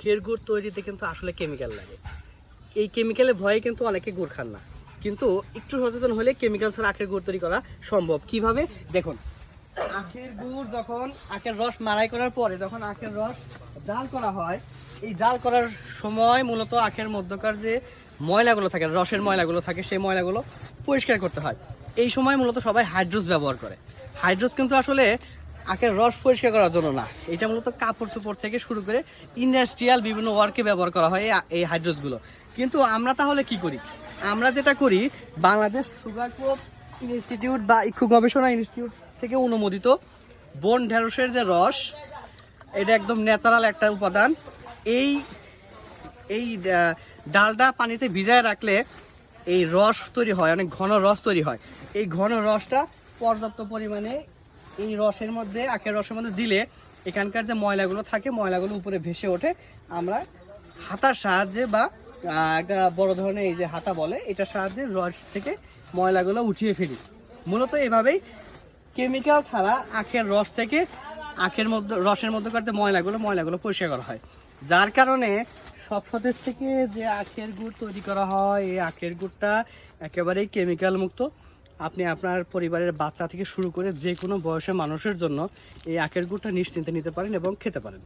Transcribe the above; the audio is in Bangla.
আখের গুড় তৈরিতে কিন্তু আসলে কেমিক্যাল লাগে। এই কেমিক্যালের ভয়ে কিন্তু অনেকে গুড় খান না, কিন্তু একটু সচেতন হলে কেমিক্যাল ছাড়া আখের গুড় তৈরি করা সম্ভব। কিভাবে দেখুন, আখের গুড় যখন আখের রস মাড়াই করার পরে যখন আখের রস জাল করা হয়, এই জাল করার সময় মূলত আখের মধ্যকার যে ময়লাগুলো থাকে, রসের ময়লাগুলো থাকে, সেই ময়লাগুলো পরিষ্কার করতে হয়। এই সময় মূলত সবাই হাইড্রোস ব্যবহার করে। হাইড্রোস কিন্তু আসলে আখের রস পরিষ্কার করার জন্য না, এটা মূলত কাপড় চোপড় থেকে শুরু করে ইন্ডাস্ট্রিয়াল বিভিন্ন ওয়ার্কে ব্যবহার করা হয় এই হাইড্রোসগুলো। কিন্তু আমরা তাহলে কি করি? আমরা যেটা করি, বাংলাদেশ সুগার ক্রপ ইনস্টিটিউট বা ইক্ষু গবেষণা ইনস্টিটিউট থেকে অনুমোদিত বন ঢেঁড়সের যে রস, এটা একদম ন্যাচারাল একটা উপাদান। এই এই ডালটা পানিতে ভিজায় রাখলে এই রস তৈরি হয়, অনেক ঘন রস তৈরি হয়। এই ঘন রসটা পর্যাপ্ত পরিমাণে এই রসের মধ্যে, আখের রসের মধ্যে দিলে এখানকার যে ময়লাগুলো থাকে, ময়লাগুলো উপরে ভেসে ওঠে। আমরা হাতার সাহায্যে বা একটা বড় ধরনের এই যে হাতা বলে, এটার সাহায্যে রস থেকে ময়লাগুলো উঠিয়ে ফেলি। মূলত এভাবেই কেমিক্যাল ছাড়া আখের রস থেকে আখের মধ্যে, রসের মধ্যকার যে ময়লাগুলো পরিষ্কার করা হয়। যার কারণে সব সতেজ থেকে যে আখের গুড় তৈরি করা হয়, এই আখের গুড়টা একেবারেই কেমিক্যাল মুক্ত। আপনি আপনার পরিবারের বাচ্চা থেকে শুরু করে যে কোনো বয়সের মানুষের জন্য এই আখের গুড়টা নিশ্চিন্তে নিতে পারেন এবং খেতে পারেন।